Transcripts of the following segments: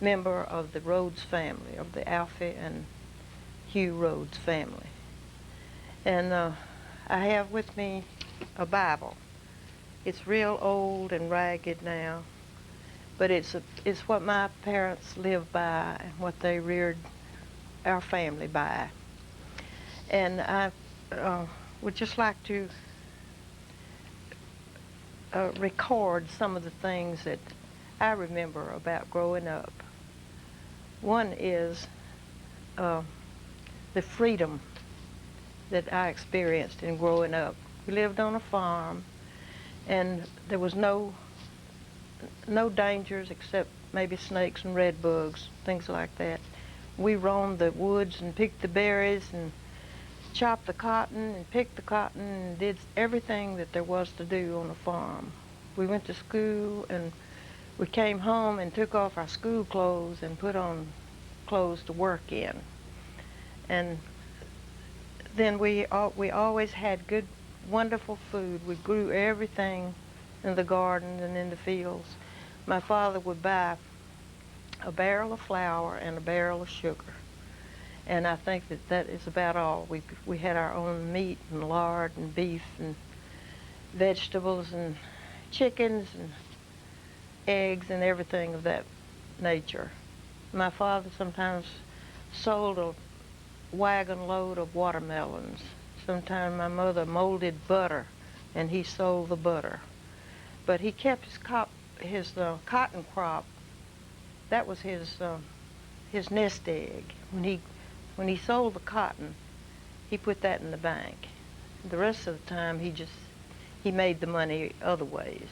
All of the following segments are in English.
member of the Rhodes family, of the Alfie and Hugh Rhodes family. And I have with me a Bible. It's real old and ragged now, but it's what my parents lived by and what they reared our family by. And I would just like to record some of the things that I remember about growing up. One is the freedom that I experienced in growing up. We lived on a farm, and there was no dangers except maybe snakes and red bugs, things like that. We roamed the woods and picked the berries and chopped the cotton and picked the cotton and did everything that there was to do on a farm. We went to school, and we came home and took off our school clothes and put on clothes to work in. And then we always had good, wonderful food. We grew everything in the garden and in the fields. My father would buy a barrel of flour and a barrel of sugar. And I think that is about all. We had our own meat and lard and beef and vegetables and chickens and eggs and everything of that nature. My father sometimes sold a wagon load of watermelons. Sometimes my mother molded butter, and he sold the butter. But he kept his cotton crop. That was his nest egg. When he sold the cotton, he put that in the bank. The rest of the time, he made the money other ways.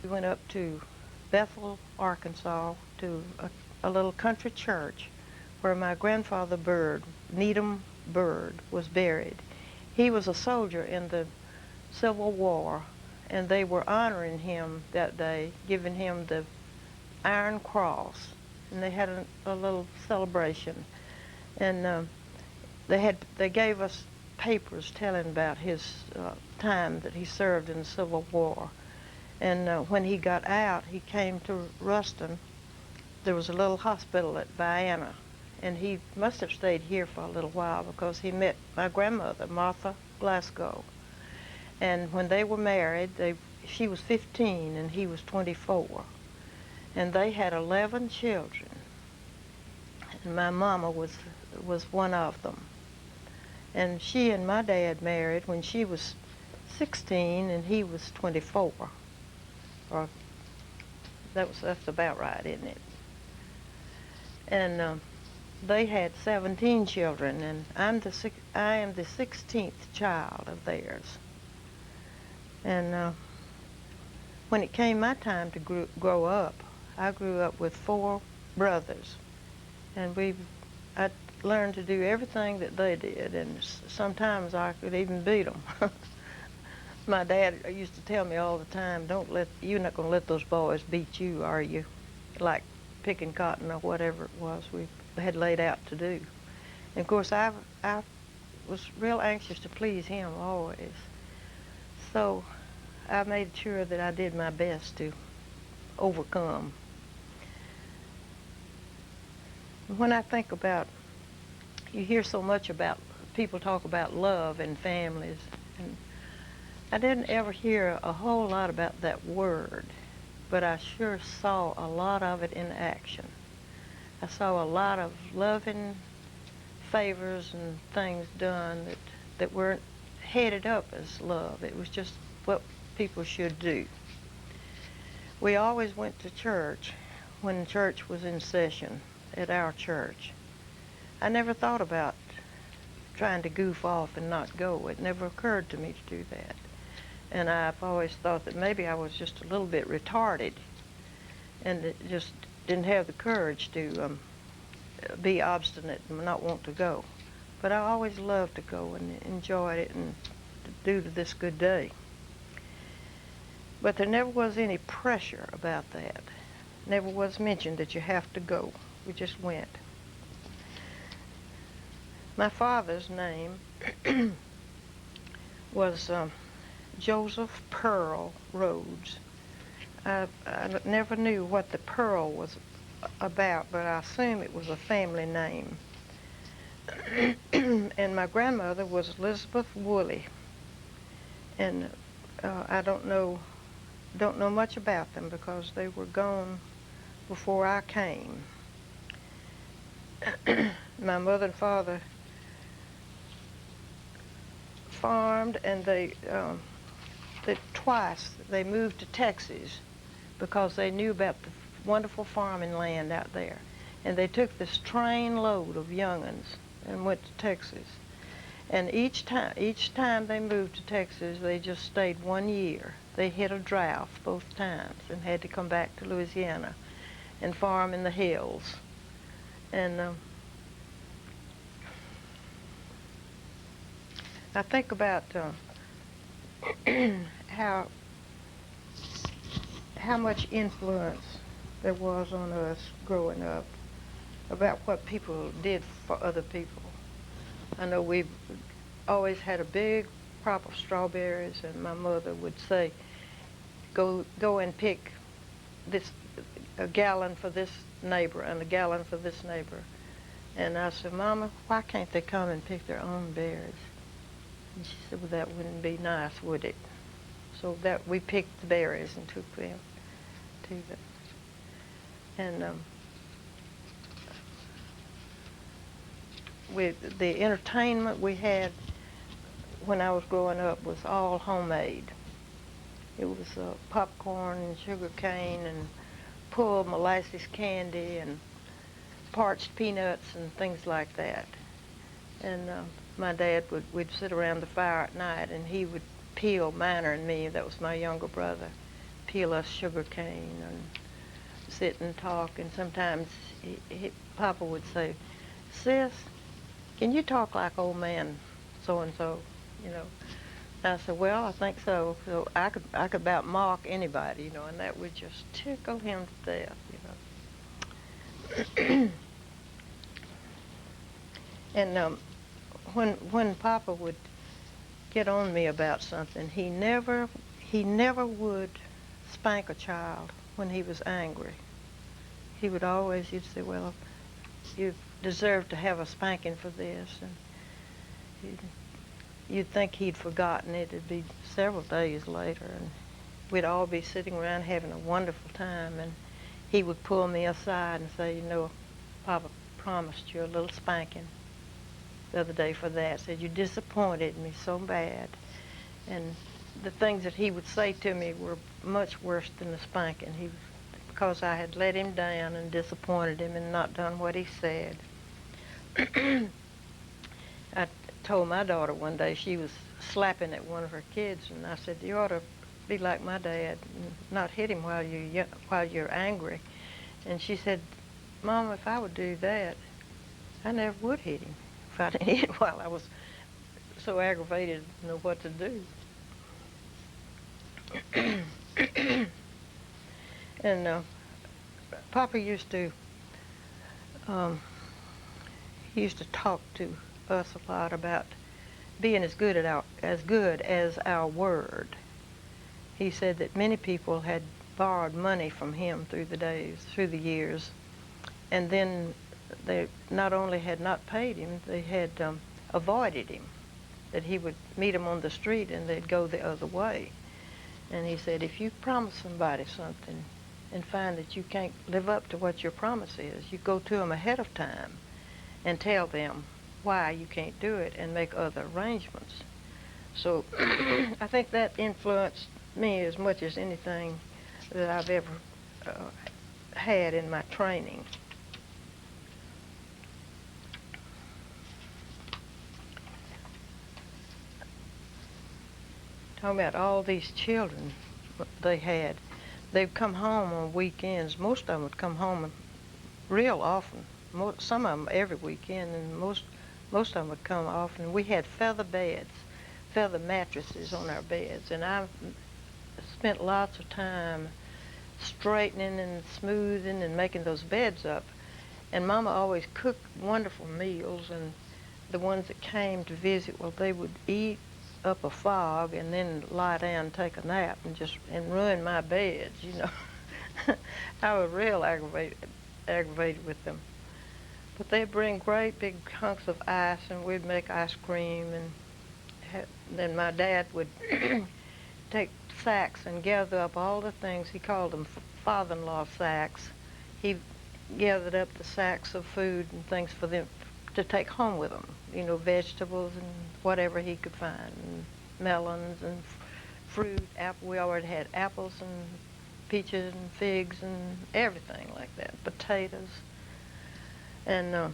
We went up to Bethel, Arkansas, to a little country church where my grandfather Bird, Needham Bird, was buried. He was a soldier in the Civil War, and they were honoring him that day, giving him the Iron Cross, and they had a little celebration. And they gave us papers telling about his time that he served in the Civil War. And when he got out, he came to Ruston. There was a little hospital at Vienna, and he must have stayed here for a little while because he met my grandmother, Martha Glasgow. And when they were married, she was 15 and he was 24. And they had 11 children. And my mama was one of them. And she and my dad married when she was 16 and he was 24. Or that's about right, isn't it? And they had 17 children, and I am the 16th child of theirs. And when it came my time to grow up, I grew up with 4 brothers, and I learned to do everything that they did, and sometimes I could even beat them. My dad used to tell me all the time, you're not going to let those boys beat you, are you? Like picking cotton or whatever it was we had laid out to do. And of course, I was real anxious to please him always. So I made sure that I did my best to overcome. When I think about, you hear so much about, people talk about love in families, and I didn't ever hear a whole lot about that word, but I sure saw a lot of it in action. I saw a lot of loving favors and things done that weren't headed up as love. It was just what people should do. We always went to church when church was in session at our church. I never thought about trying to goof off and not go. It never occurred to me to do that. And I've always thought that maybe I was just a little bit retarded and just didn't have the courage to be obstinate and not want to go. But I always loved to go and enjoyed it, and due to this good day. But there never was any pressure about that. Never was mentioned that you have to go. We just went. My father's name was Joseph Pearl Rhodes. I never knew what the Pearl was about, but I assume it was a family name. And my grandmother was Elizabeth Woolley, and I don't know much about them because they were gone before I came. My mother and father farmed, and twice they moved to Texas because they knew about the wonderful farming land out there. And they took this train load of young'uns and went to Texas. And each time they moved to Texas, they just stayed 1 year. They hit a drought both times and had to come back to Louisiana and farm in the hills. And I think about how much influence there was on us growing up about what people did for other people. I know we always had a big crop of strawberries, and my mother would say, go and pick a gallon for this neighbor and a gallon for this neighbor. And I said, Mama, why can't they come and pick their own berries? And she said, well, that wouldn't be nice, would it? So that we picked the berries and took them to them. And the entertainment we had when I was growing up was all homemade. It was popcorn and sugar cane and pulled molasses candy and parched peanuts and things like that. And my dad we'd sit around the fire at night, and he would peel Miner and me, that was my younger brother, peel us sugar cane and sit and talk. And sometimes Papa would say, Sis, can you talk like old man so-and-so, you know? And I said, well, I think so. So I could about mock anybody, you know, and that would just tickle him to death, you know. And when Papa would get on me about something, he never would spank a child when he was angry. He would always, he'd say, well, you deserve to have a spanking for this. And you'd think he'd forgotten it. It'd be several days later, and we'd all be sitting around having a wonderful time, and he would pull me aside and say, you know, Papa promised you a little spanking the other day for that. Said, you disappointed me so bad. And the things that he would say to me were much worse than the spanking. Because I had let him down and disappointed him and not done what he said. I told my daughter one day, she was slapping at one of her kids, and I said, you ought to be like my dad and not hit him while you're angry. And she said, Mom, if I would do that, I never would hit him if I didn't hit him while I was so aggravated to know what to do. And Papa used to talk to us a lot about being as good as our word. He said that many people had borrowed money from him through the years, and then they not only had not paid him, they had avoided him. That he would meet them on the street and they'd go the other way. And he said, if you promise somebody something and find that you can't live up to what your promise is, you go to them ahead of time and tell them why you can't do it and make other arrangements. So I think that influenced me as much as anything that I've ever had in my training. Talking about all these children they had. They'd come home on weekends. Most of them would come home real often. Some of them every weekend, and most of them would come often. We had feather beds, feather mattresses on our beds, and I spent lots of time straightening and smoothing and making those beds up. And Mama always cooked wonderful meals, and the ones that came to visit, well, they would eat up a fog and then lie down and take a nap and ruin my beds, you know. I was real aggravated with them. But they'd bring great big hunks of ice and we'd make ice cream and then my dad would take sacks and gather up all the things. He called them father-in-law sacks. He gathered up the sacks of food and things for them to take home with them. You know, vegetables and whatever he could find, and melons and fruit. We already had apples and peaches and figs and everything like that. Potatoes. And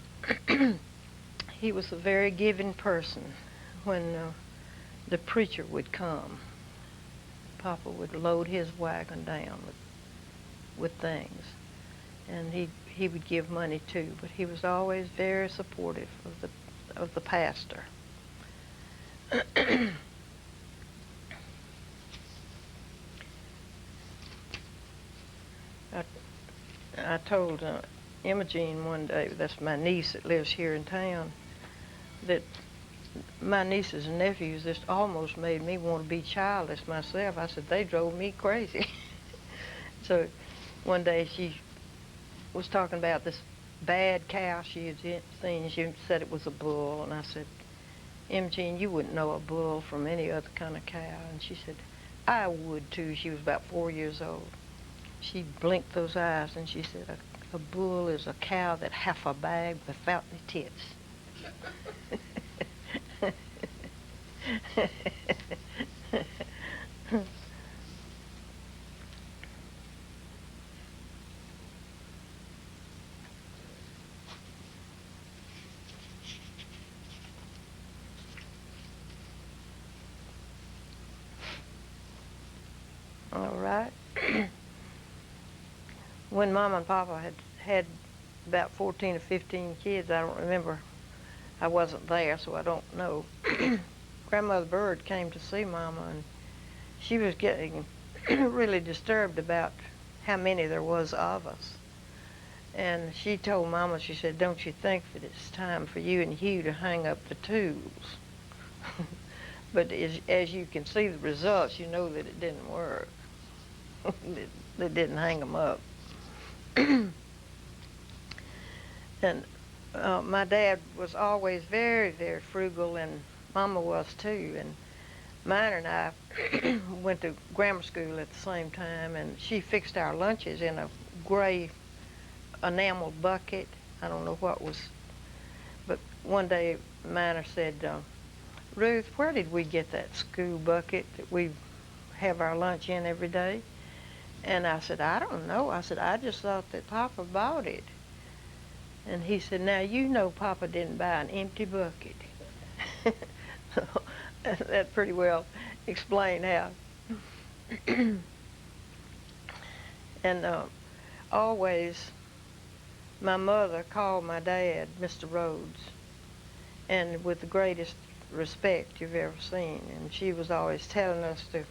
he was a very giving person. When the preacher would come, Papa would load his wagon down with things, and he would give money too. But he was always very supportive of the pastor. I told Imogene one day, that's my niece that lives here in town, that my nieces and nephews just almost made me want to be childless myself. I said, they drove me crazy. So one day she was talking about this bad cow she had seen. She said it was a bull, and I said, Imogene, you wouldn't know a bull from any other kind of cow. And she said, I would too. She was about 4 years old. She blinked those eyes and she said, a bull is a cow that half a bag without the tits. All right. When Mama and Papa had about 14 or 15 kids, I don't remember. I wasn't there, so I don't know. Grandmother Bird came to see Mama, and she was getting really disturbed about how many there was of us. And she told Mama, she said, don't you think that it's time for you and Hugh to hang up the tools? But as you can see the results, you know that it didn't work. They didn't hang them up. And my dad was always very, very frugal, and Mama was too. And Minor and I went to grammar school at the same time, and she fixed our lunches in a gray enamel bucket. I don't know what was, but one day Minor said, Ruth, where did we get that school bucket that we have our lunch in every day? And I said, I don't know. I said, I just thought that Papa bought it. And he said, now you know Papa didn't buy an empty bucket. That pretty well explained how. And always my mother called my dad Mr. Rhodes, and with the greatest respect you've ever seen. And she was always telling us to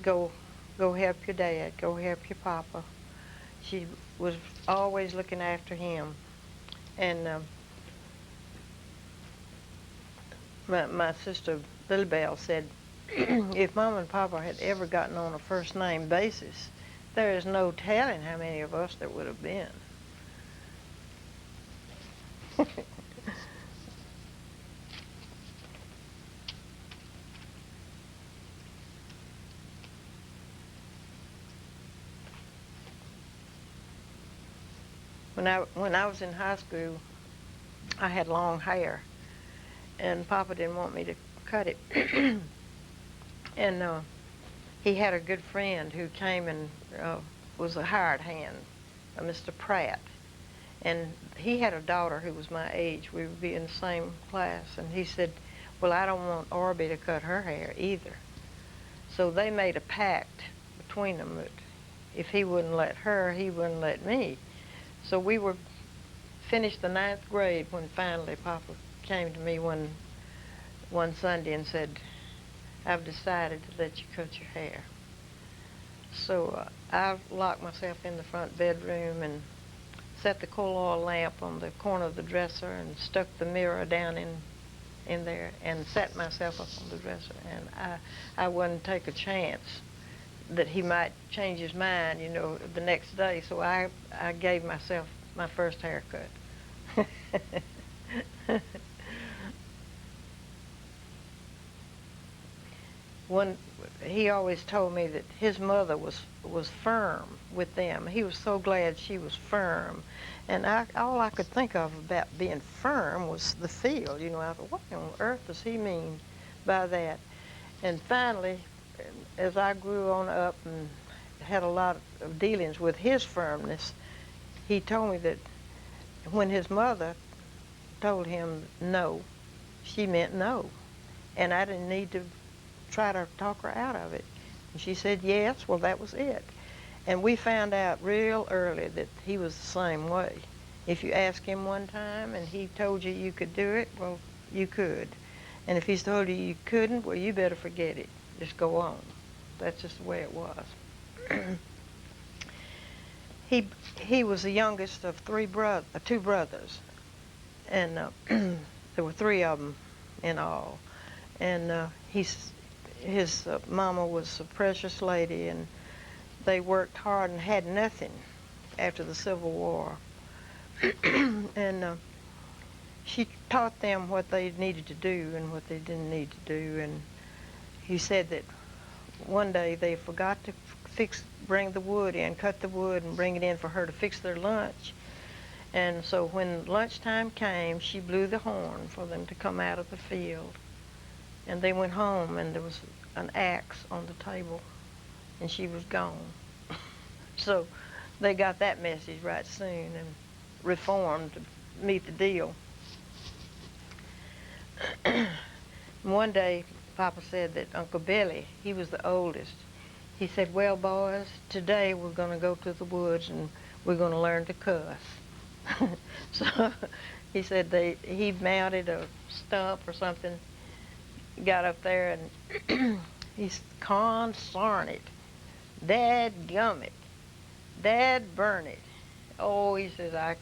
go help your dad, go help your Papa. She was always looking after him. And my sister Little Belle said, if Mama and Papa had ever gotten on a first name basis, there is no telling how many of us there would have been. When I was in high school, I had long hair, and Papa didn't want me to cut it. And he had a good friend who came and was a hired hand, Mr. Pratt. And he had a daughter who was my age. We would be in the same class. And he said, well, I don't want Orby to cut her hair either. So they made a pact between them that if he wouldn't let her, he wouldn't let me. So we were finished the 9th grade when finally Papa came to me one Sunday and said, I've decided to let you cut your hair. So I locked myself in the front bedroom and set the coal oil lamp on the corner of the dresser and stuck the mirror down in in there and sat myself up on the dresser, and I wouldn't take a chance that he might change his mind, you know, the next day. So I gave myself my first haircut. One, he always told me that his mother was firm with them. He was so glad she was firm, and all I could think of about being firm was the field. You know, I thought, what on earth does he mean by that? And finally, as I grew on up and had a lot of dealings with his firmness, he told me that when his mother told him no, she meant no, and I didn't need to try to talk her out of it. And she said yes, well, that was it. And we found out real early that he was the same way. If you asked him one time and he told you you could do it, well, you could. And if he's told you you couldn't, well, you better forget it. Just go on. That's just the way it was. he was the youngest of two brothers, and there were three of them in all. And his mama was a precious lady, and they worked hard and had nothing after the Civil War. And she taught them what they needed to do and what they didn't need to do. And he said that one day they forgot to bring the wood in, cut the wood and bring it in for her to fix their lunch. And so when lunchtime came, she blew the horn for them to come out of the field. And they went home, and there was an axe on the table, and she was gone. So they got that message right soon and reformed to meet the deal. One day, Papa said that Uncle Billy, he was the oldest, he said, well, boys, today we're going to go to the woods and we're going to learn to cuss. So he said he mounted a stump or something, got up there, and he's consarn it, dad gum it, dad burn it. Oh, he says, I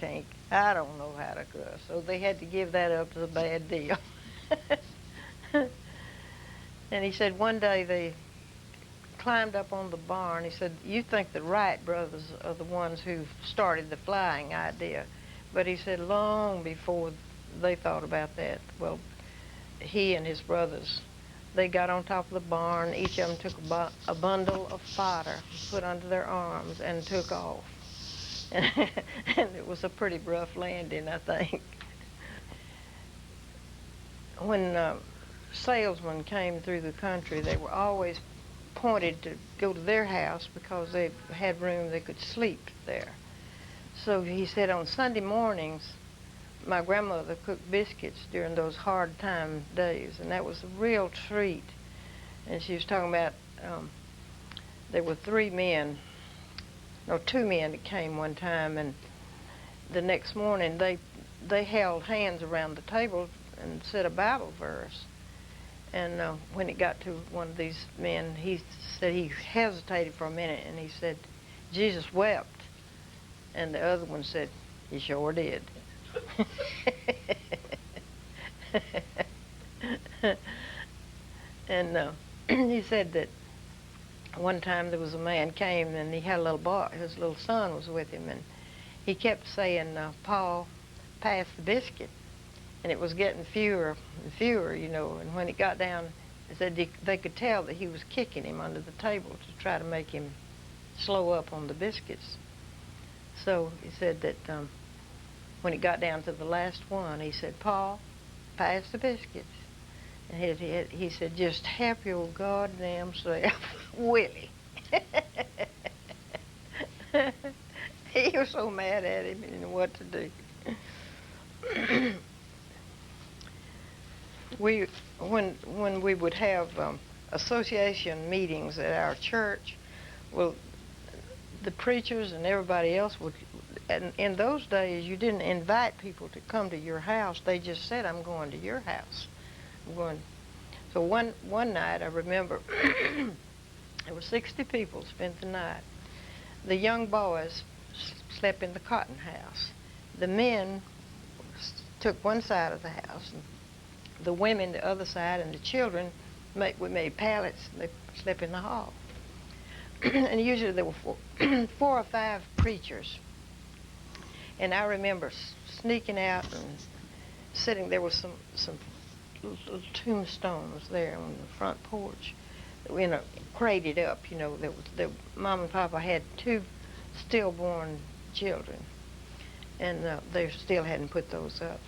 don't know how to cuss. So they had to give that up as a bad deal. And he said one day they climbed up on the barn. He said, you think the Wright brothers are the ones who started the flying idea. But he said long before they thought about that, well, he and his brothers, they got on top of the barn. Each of them took a bundle of fodder, put under their arms, and took off. And it was a pretty rough landing, I think. When salesmen came through the country, they were always pointed to go to their house because they had room they could sleep there. So he said on Sunday mornings, my grandmother cooked biscuits during those hard time days, and that was a real treat. And she was talking about there were two men that came one time, and the next morning they held hands around the table and said a Bible verse. And when it got to one of these men, he said he hesitated for a minute, and he said, Jesus wept. And the other one said, he sure did. And he said that one time there was a man came, and he had a little boy, his little son was with him, and he kept saying, Paul, pass the biscuit. And it was getting fewer and fewer, you know, and when it got down, they said they could tell that he was kicking him under the table to try to make him slow up on the biscuits. So he said that when it got down to the last one, he said, Paul, pass the biscuits. And he said, just help your goddamn self, Willie. He was so mad at him, he didn't know what to do. When we would have association meetings at our church, well, the preachers and everybody else would, and in those days you didn't invite people to come to your house. They just said, I'm going to your house. I'm going. So one night I remember there were 60 people spent the night. The young boys slept in the cotton house. The men took one side of the house, and the women the other side, and the children, we made pallets, and they slept in the hall. And usually there were four or five preachers. And I remember sneaking out and sitting. There was some little tombstones there on the front porch, crated up. Mom and Papa had two stillborn children, and they still hadn't put those up.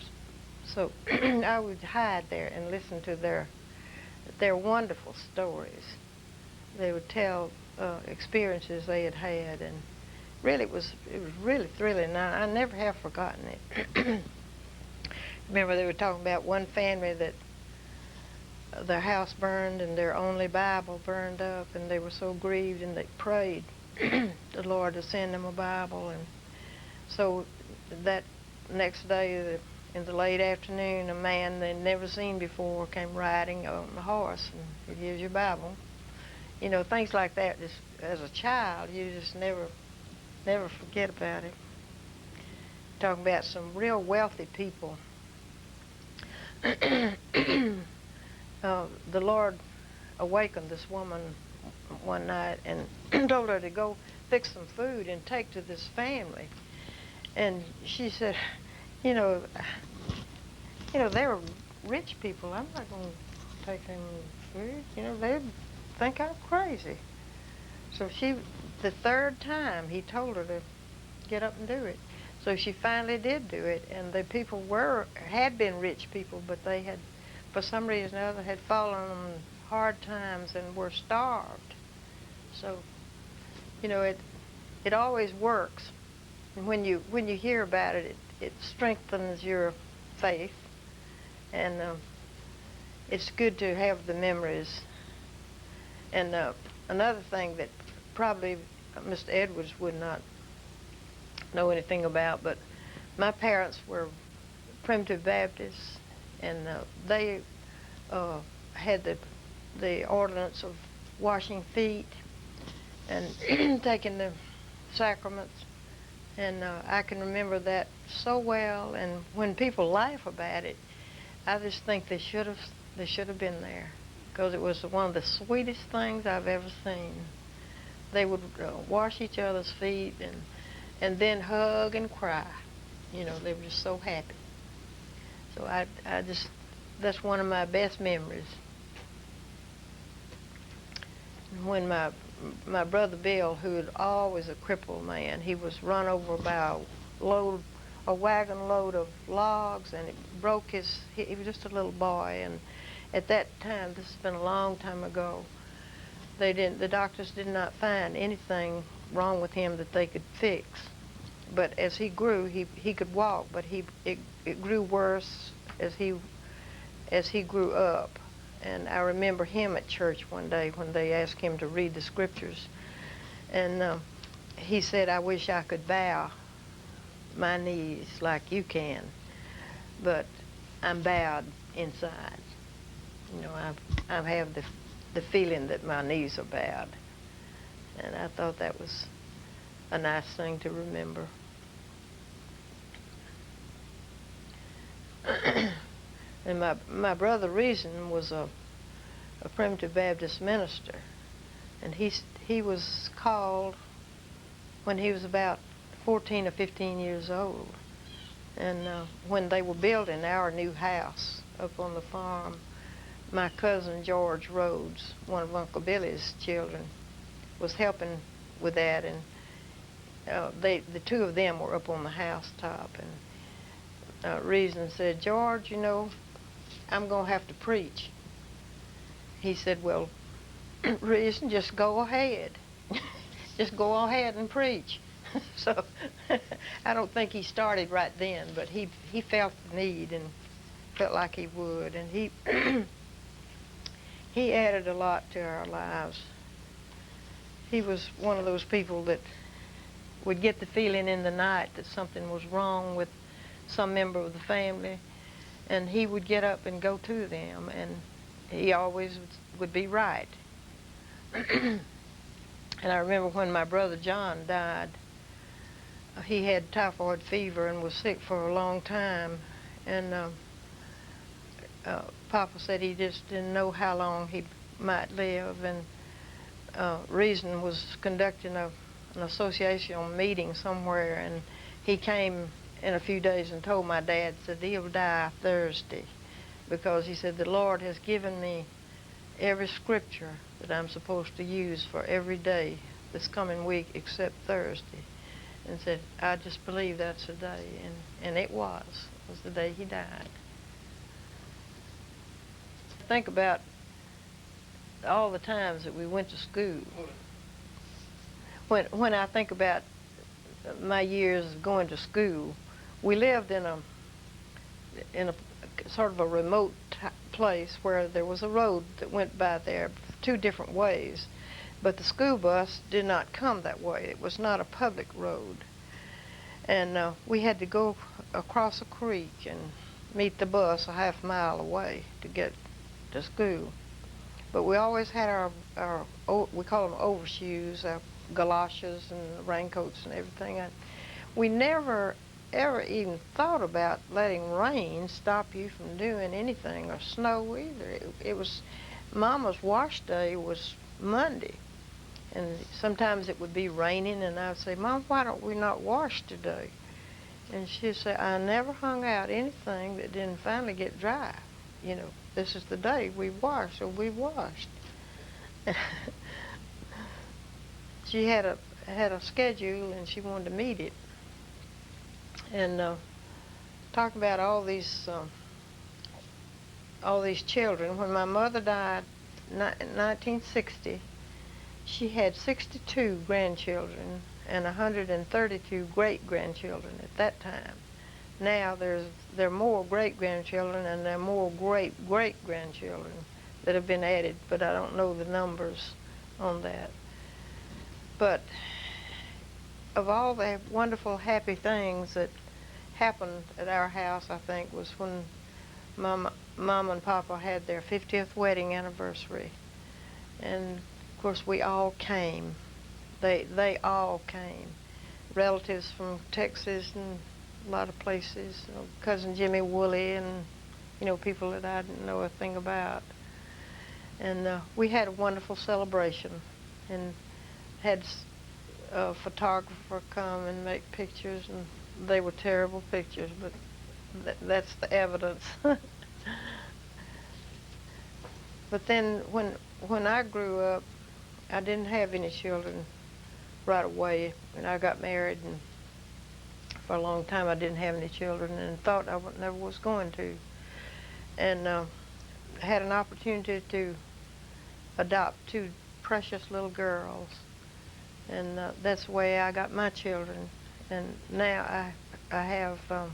So I would hide there and listen to their wonderful stories. They would tell experiences they had had, and really it was really thrilling. I never have forgotten it. Remember they were talking about one family that their house burned and their only Bible burned up, and they were so grieved, and they prayed the Lord to send them a Bible. And so that next day, in the late afternoon, a man they'd never seen before came riding on a horse, and said, "Here's your Bible." Things like that. Just as a child, you just never forget about it. Talking about some real wealthy people. The Lord awakened this woman one night and told her to go fix some food and take to this family. And she said, you know, they were rich people. I'm not going to take them food. They'd think I'm crazy. So the third time he told her to get up and do it. So she finally did do it, and the people had been rich people, but they had, for some reason or other, had fallen on hard times and were starved. So, it always works. And when you hear about it, it strengthens your faith, and it's good to have the memories. And another thing that probably Mr. Edwards would not know anything about, but my parents were Primitive Baptists, and they had the ordinance of washing feet and taking the sacraments, and I can remember that so well. And when people laugh about it, I just think they should have been there, because it was one of the sweetest things I've ever seen. They would wash each other's feet and then hug and cry. They were just so happy. So that's one of my best memories. When my brother Bill, who was always a crippled man, he was run over by a wagon load of logs, and it broke he was just a little boy, and at that time, this has been a long time ago, the doctors did not find anything wrong with him that they could fix. But as he grew, he could walk, but it grew worse as he grew up. And I remember him at church one day when they asked him to read the scriptures, and he said, "I wish I could bow my knees like you can, but I'm bowed inside. I have the feeling that my knees are bowed." And I thought that was a nice thing to remember. And my brother Reason was a Primitive Baptist minister, and he was called when he was about 14 or 15 years old. And when they were building our new house up on the farm, my cousin George Rhodes, one of Uncle Billy's children, was helping with that, and the two of them were up on the housetop, and Reason said, "George, I'm going to have to preach." He said, "Well, Reason, just go ahead. Just go ahead and preach." So I don't think he started right then, but he felt the need and felt like he would, and he added a lot to our lives. He was one of those people that would get the feeling in the night that something was wrong with some member of the family, and he would get up and go to them, and he always would be right. And I remember when my brother John died, he had typhoid fever and was sick for a long time, and Papa said he just didn't know how long he might live, and Reason was conducting an associational meeting somewhere, and he came in a few days and told my dad, said he'll die Thursday, because he said the Lord has given me every scripture that I'm supposed to use for every day this coming week except Thursday, and said I just believe that's the day, and it was the day he died. Think about all the times that we went to school. When I think about my years of going to school, we lived in a sort of a remote place where there was a road that went by there two different ways, but the school bus did not come that way. It was not a public road, and we had to go across a creek and meet the bus a half mile away to get to school. But we always had our we call them overshoes, our galoshes and raincoats and everything. And we never ever even thought about letting rain stop you from doing anything, or snow either. It was, Mama's wash day was Monday, and sometimes it would be raining, and I would say, Mom, why don't we not wash today? And she'd say, I never hung out anything that didn't finally get dry. You know, this is the day we wash, so we washed. She had a schedule, and she wanted to meet it. And talk about all these children. When my mother died in 1960, she had 62 grandchildren and 132 great-grandchildren at that time. Now there are more great-grandchildren, and there are more great-great-grandchildren that have been added, but I don't know the numbers on that. But of all the wonderful, happy things that happened at our house, I think, was when Mom and Papa had their 50th wedding anniversary. And, of course, we all came. They all came. Relatives from Texas and a lot of places. Cousin Jimmy Woolley and, people that I didn't know a thing about. And we had a wonderful celebration and had a photographer come and make pictures, and they were terrible pictures, but that's the evidence. But then when I grew up, I didn't have any children right away. When I got married, and for a long time I didn't have any children, and thought I never was going to. And had an opportunity to adopt two precious little girls, and that's the way I got my children. And now I have let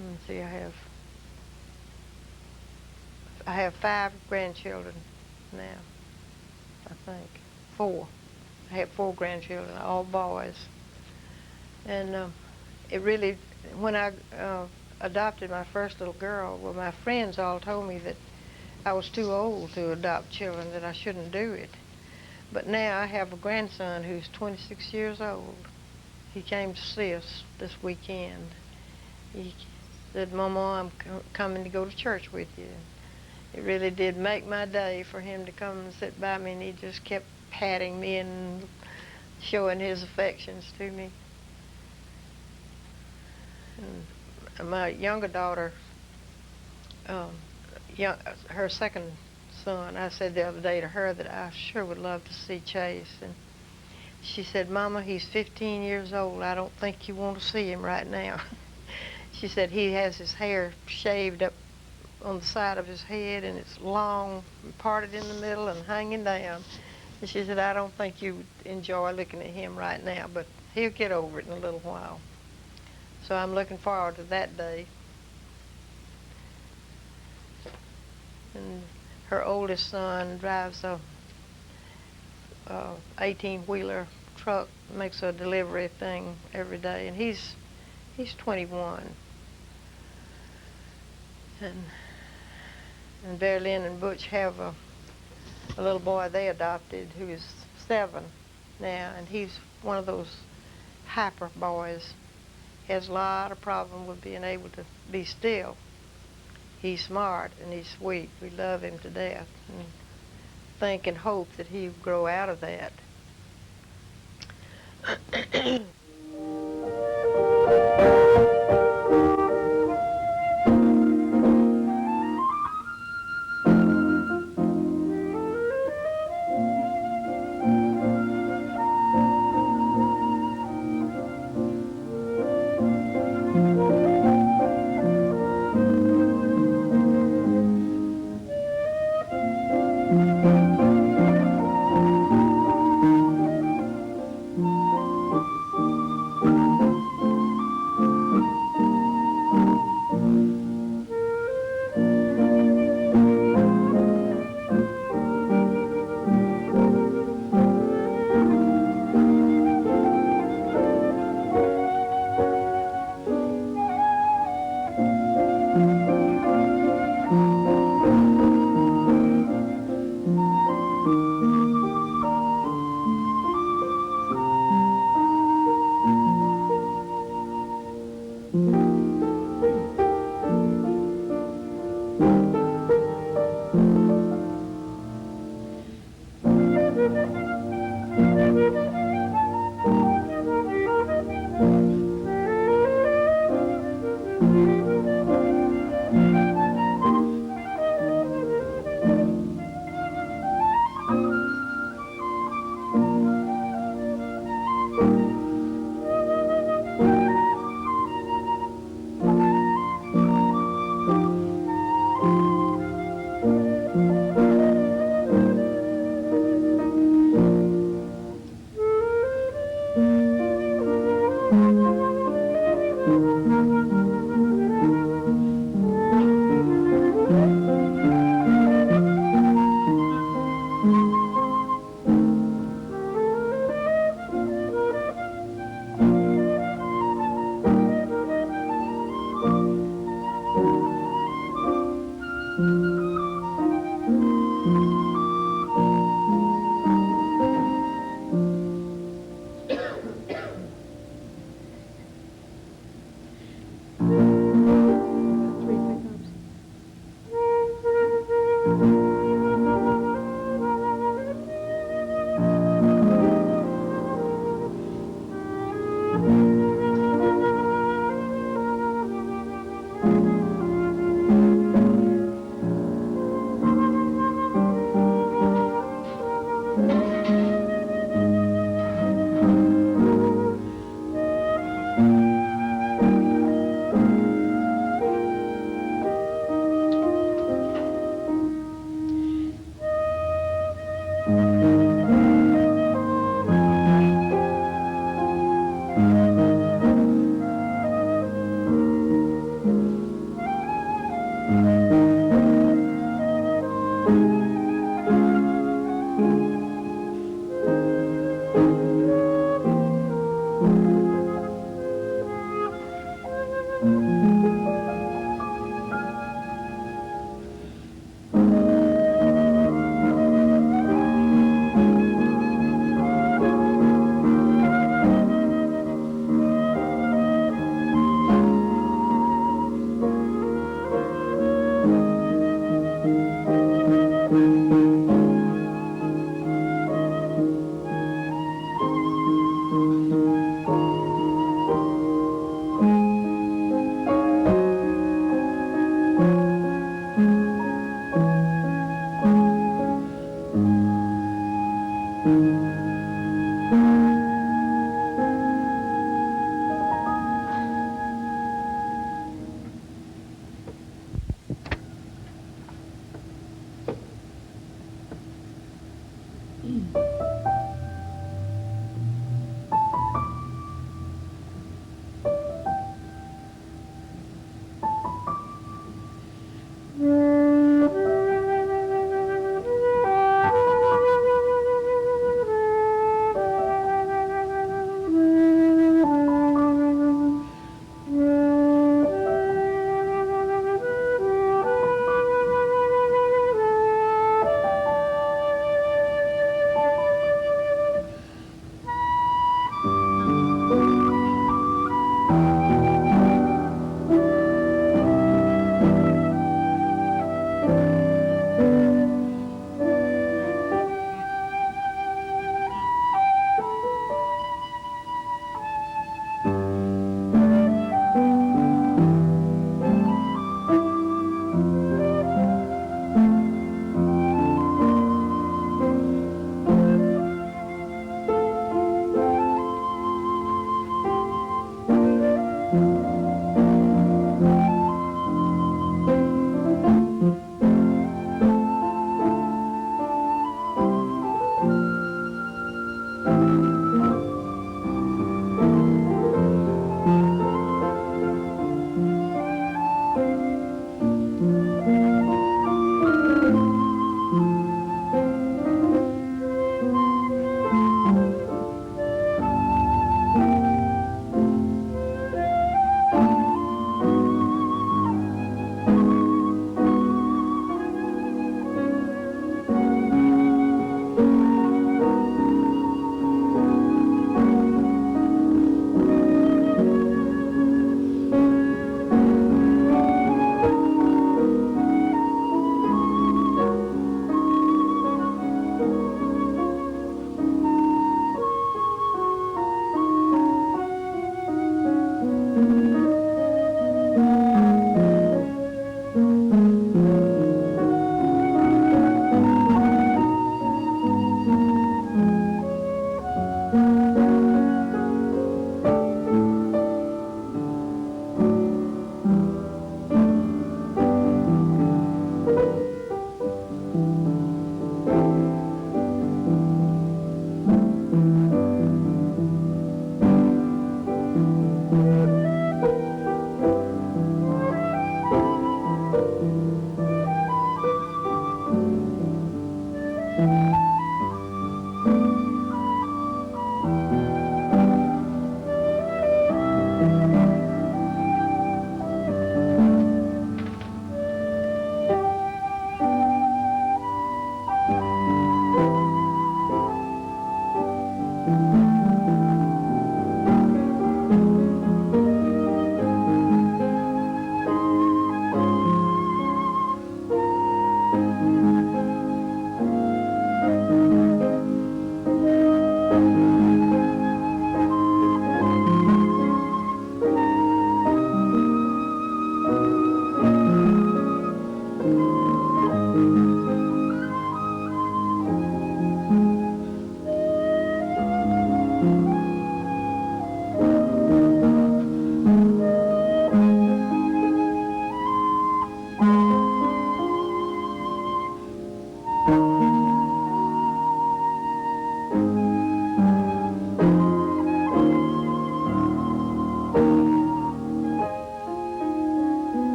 me see, I have 5 grandchildren now. I think 4. I have 4 grandchildren, all boys. And it really, when I adopted my first little girl, well, my friends all told me that I was too old to adopt children, that I shouldn't do it. But now I have a grandson who's 26 years old. He came to see us this weekend. He said, Mama, I'm coming to go to church with you. It really did make my day for him to come and sit by me, and he just kept patting me and showing his affections to me. And my younger daughter, her second son, I said the other day to her that I sure would love to see Chase. And she said, Mama, he's 15 years old. I don't think you want to see him right now. She said he has his hair shaved up on the side of his head, and it's long, parted in the middle and hanging down. And she said, I don't think you would enjoy looking at him right now, but he'll get over it in a little while. So I'm looking forward to that day. And her oldest son drives a 18-wheeler truck, makes a delivery thing every day, and he's 21. And Bear Lynn and Butch have a little boy they adopted who is 7 now, and he's one of those hyper boys. He has a lot of problem with being able to be still. He's smart and he's sweet. We love him to death. And think and hope that he would grow out of that.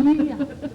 Yeah.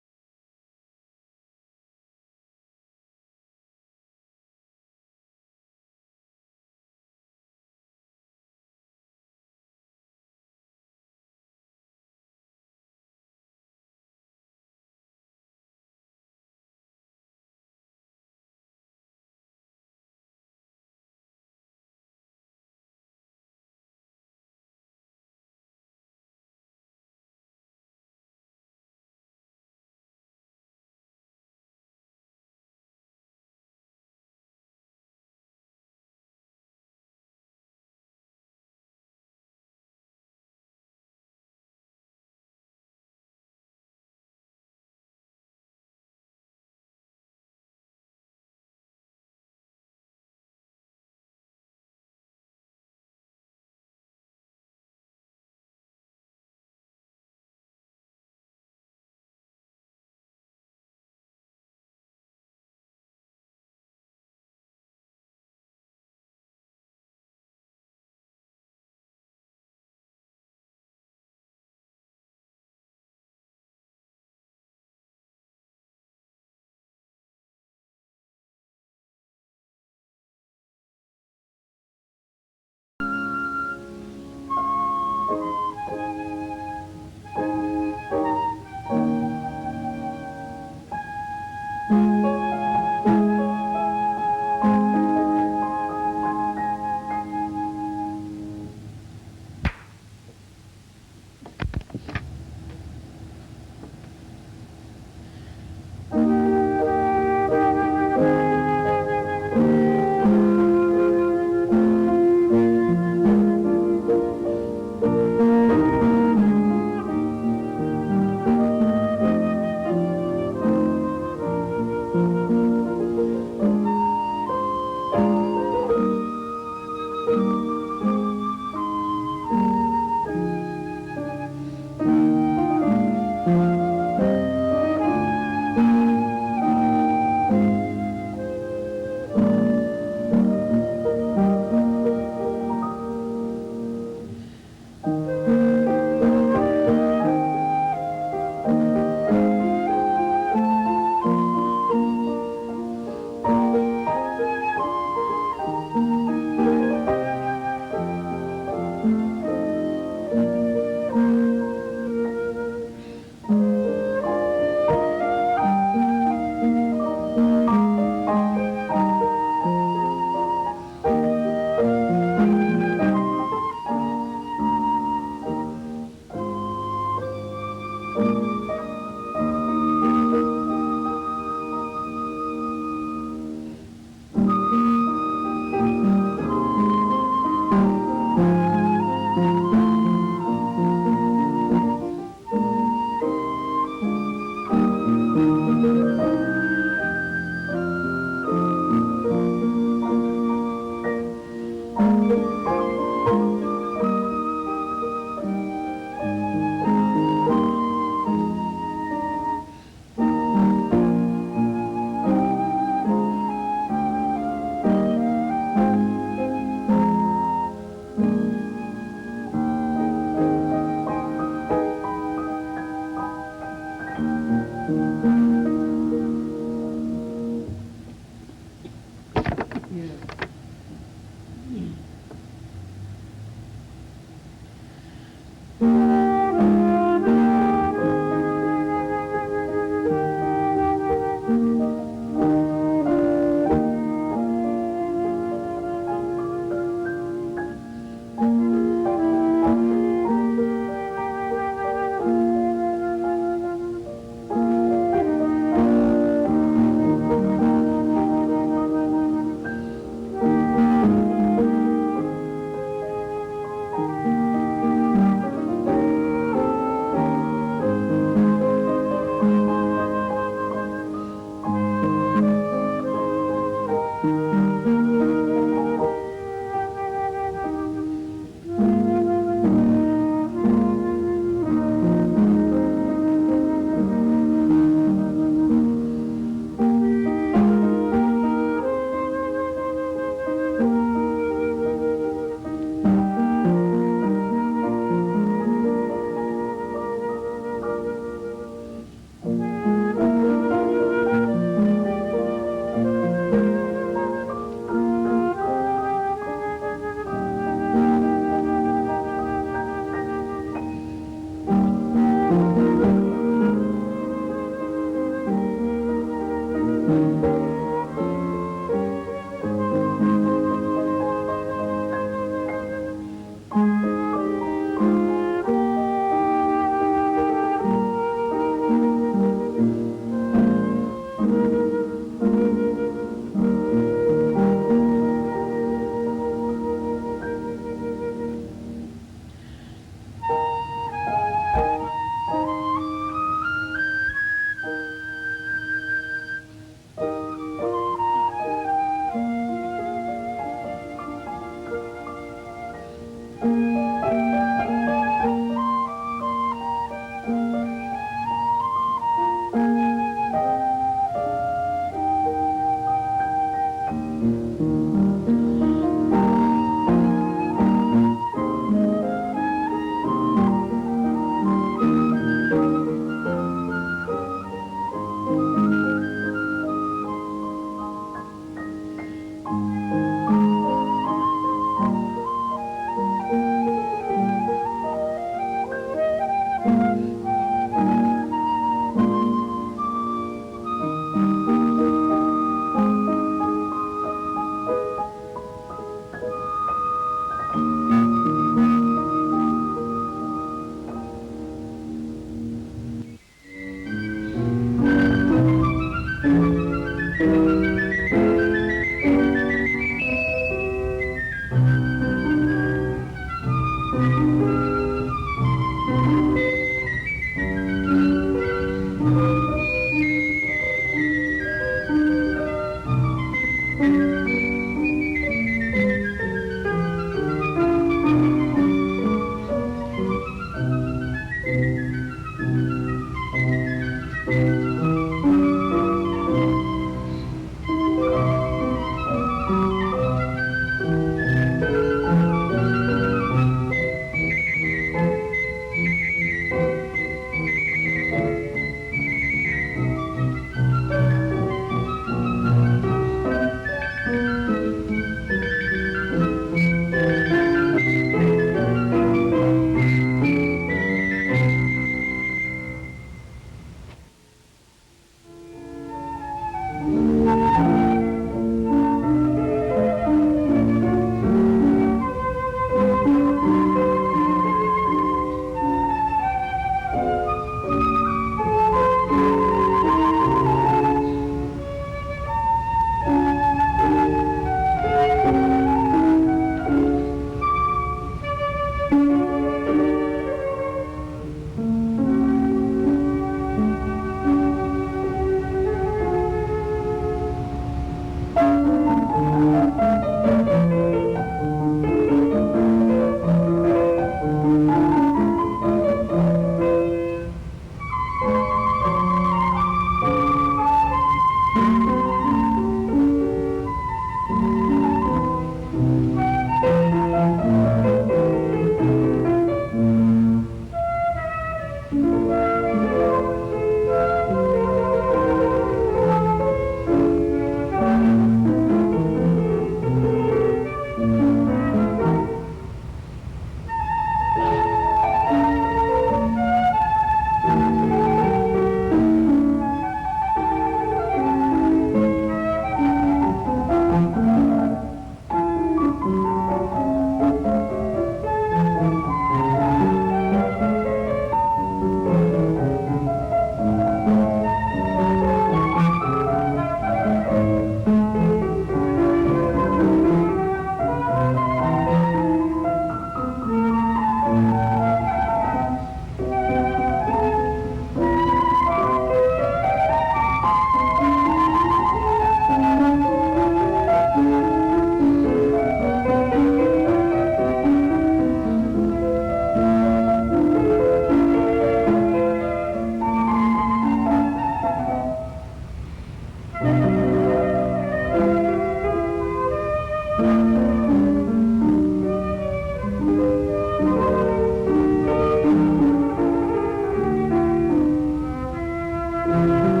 Bye.